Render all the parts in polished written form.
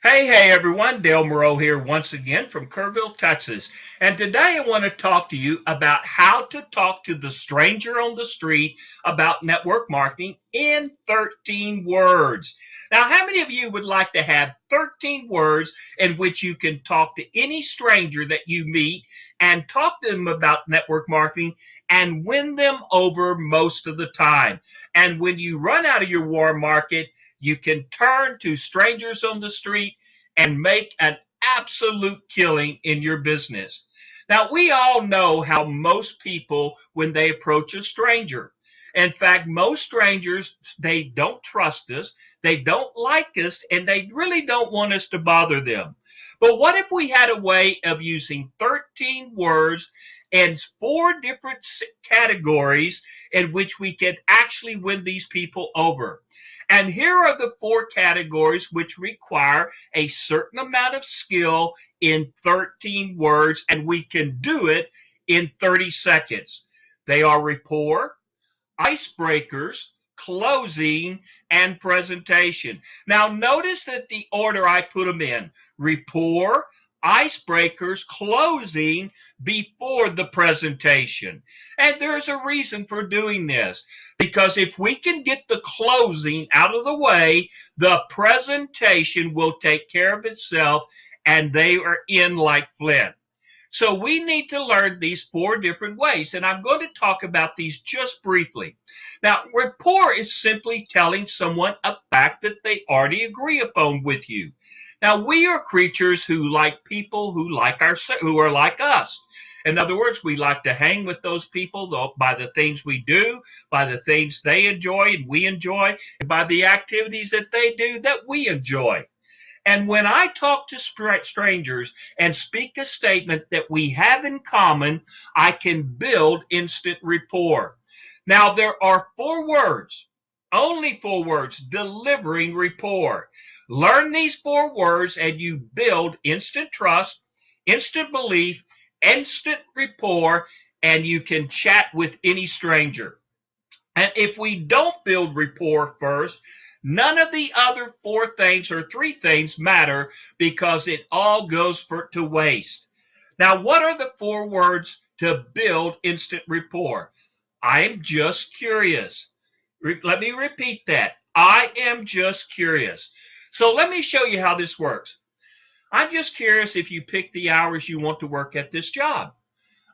Hey everyone, Dale Moreau here once again from Kerrville, Texas. And today I want to talk to you about how to talk to the stranger on the street about network marketing in 13 words. Now, how many of you would like to have 13 words in which you can talk to any stranger that you meet and talk to them about network marketing and win them over most of the time? And when you run out of your warm market, you can turn to strangers on the street and make an absolute killing in your business. Now, we all know how most people, when they approach a stranger, in fact, most strangers, they don't trust us, they don't like us, and they really don't want us to bother them. But what if we had a way of using 13 words and four different categories in which we could actually win these people over? And here are the four categories which require a certain amount of skill in 13 words, and we can do it in 30 seconds. They are rapport, icebreakers, closing, and presentation. Now, notice that the order I put them in: rapport, icebreakers, closing before the presentation. And there's a reason for doing this, because if we can get the closing out of the way, the presentation will take care of itself and they are in like Flint. So we need to learn these four different ways, and I'm going to talk about these just briefly. Now, rapport is simply telling someone a fact that they already agree upon with you. Now, we are creatures who like people who are like us. In other words, we like to hang with those people by the things we do, by the things they enjoy and we enjoy, and by the activities that they do that we enjoy. And when I talk to strangers and speak a statement that we have in common, I can build instant rapport. Now, there are four words, only four words, delivering rapport. Learn these four words and you build instant trust, instant belief, instant rapport, and you can chat with any stranger. And if we don't build rapport first, none of the other four things or three things matter, because it all goes to waste. Now, what are the four words to build instant rapport? I am just curious. Let me repeat that. I am just curious. So let me show you how this works. I'm just curious if you pick the hours you want to work at this job.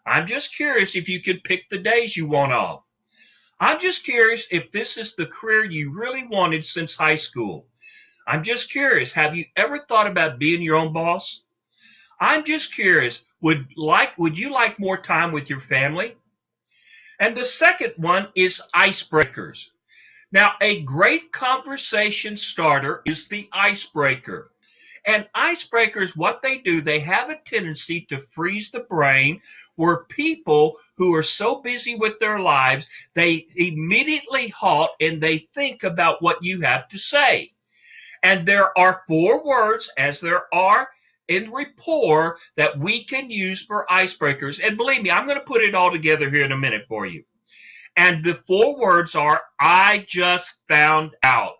I'm just curious if you could pick the days you want off. I'm just curious if this is the career you really wanted since high school. I'm just curious, have you ever thought about being your own boss? I'm just curious, would you like more time with your family? And the second one is icebreakers. Now, a great conversation starter is the icebreaker. And icebreakers, what they do, they have a tendency to freeze the brain, where people who are so busy with their lives, they immediately halt and they think about what you have to say. And there are four words, as there are in rapport, that we can use for icebreakers. And believe me, I'm going to put it all together here in a minute for you. And the four words are: I just found out.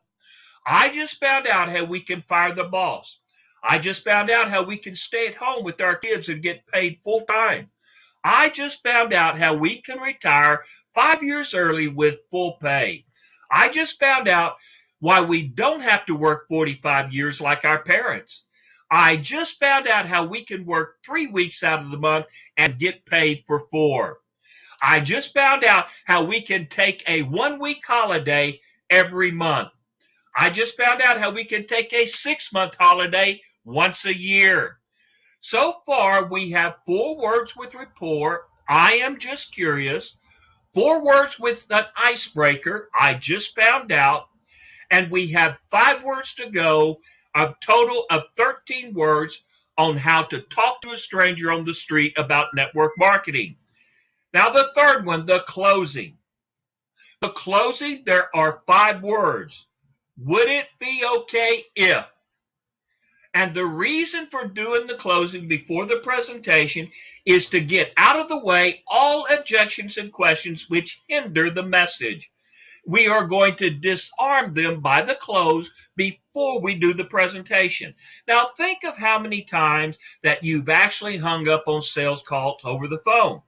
I just found out how we can fire the boss. I just found out how we can stay at home with our kids and get paid full time. I just found out how we can retire 5 years early with full pay. I just found out why we don't have to work 45 years like our parents. I just found out how we can work 3 weeks out of the month and get paid for 4. I just found out how we can take a 1 week holiday every month. I just found out how we can take a 6 month holiday once a year. So far, we have four words with rapport: I am just curious; four words with an icebreaker: I just found out; and we have 5 words to go, a total of 13 words on how to talk to a stranger on the street about network marketing. Now, the third one, the closing. The closing, there are 5 words. Would it be okay if? And the reason for doing the closing before the presentation is to get out of the way all objections and questions which hinder the message. we are going to disarm them by the close before we do the presentation. Now, think of how many times that you've actually hung up on sales calls over the phone.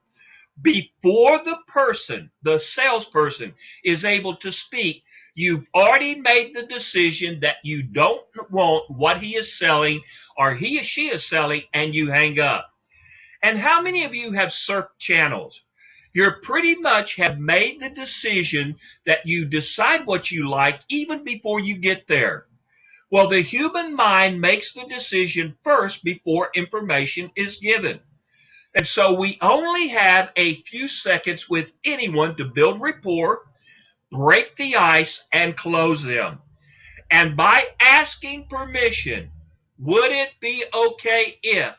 Before the salesperson, is able to speak, you've already made the decision that you don't want what he is selling or he or she is selling, and you hang up. And how many of you have surfed channels? You pretty much have made the decision that you decide what you like even before you get there. Well, the human mind makes the decision first before information is given. And so we only have a few seconds with anyone to build rapport, break the ice, and close them. And by asking permission, would it be okay if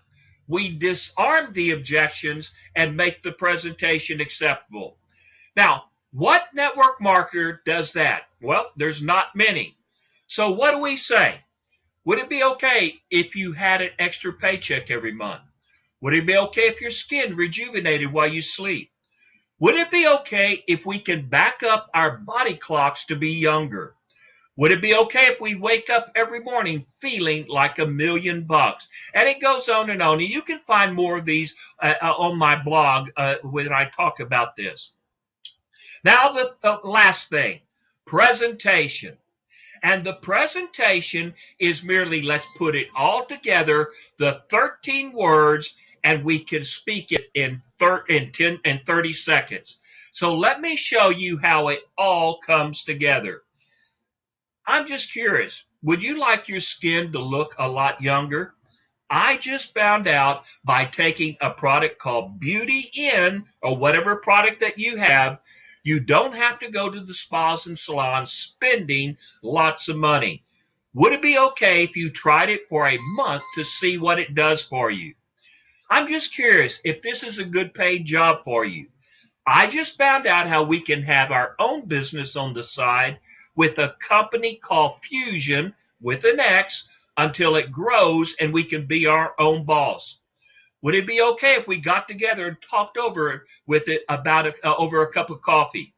we disarm the objections and make the presentation acceptable? Now, what network marketer does that? Well, there's not many. So what do we say? Would it be okay if you had an extra paycheck every month? Would it be okay if your skin rejuvenated while you sleep? Would it be okay if we can back up our body clocks to be younger? Would it be okay if we wake up every morning feeling like $1,000,000? And it goes on and on. And you can find more of these on my blog when I talk about this. Now, the last thing, presentation. And the presentation is merely, let's put it all together, the 13 words, and we can speak it in 10 and 30 seconds. So let me show you how it all comes together. I'm just curious, would you like your skin to look a lot younger? I just found out by taking a product called Beauty In, or whatever product that you have, you don't have to go to the spas and salons spending lots of money. Would it be okay if you tried it for a month to see what it does for you? I'm just curious if this is a good paid job for you. I just found out how we can have our own business on the side with a company called Fusion with an X until it grows and we can be our own boss. Would it be okay if we got together and talked over over a cup of coffee?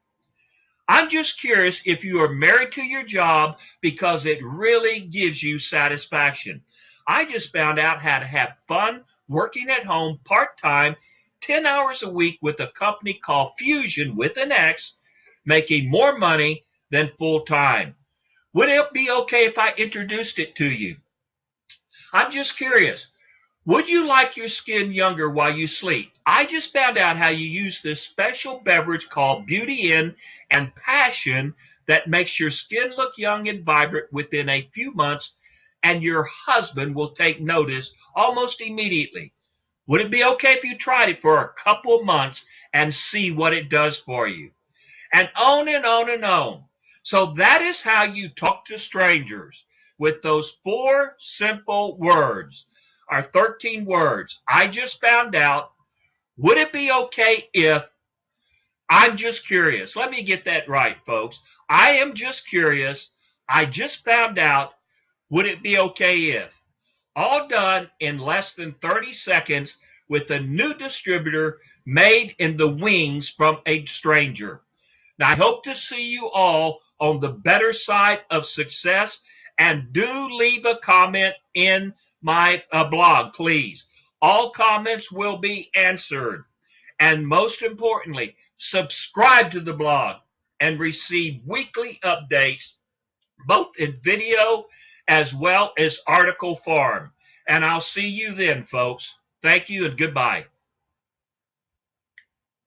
I'm just curious if you are married to your job because it really gives you satisfaction. I just found out how to have fun working at home part-time, 10 hours a week with a company called Fusion with an X, making more money than full-time. Would it be okay if I introduced it to you? I'm just curious. Would you like your skin younger while you sleep? I just found out how you use this special beverage called Beauty In and Passion that makes your skin look young and vibrant within a few months, and your husband will take notice almost immediately. Would it be okay if you tried it for a couple of months and see what it does for you? And on and on and on. So that is how you talk to strangers with those 4 simple words, or 13 words. I just found out. Would it be okay if? I'm just curious. Let me get that right, folks. I am just curious. I just found out. Would it be okay if? All done in less than 30 seconds with a new distributor made in the wings from a stranger. Now, I hope to see you all on the better side of success, and do leave a comment in my blog, please. All comments will be answered. And most importantly, subscribe to the blog and receive weekly updates, both in video as well as article form. And I'll see you then, folks. Thank you and goodbye.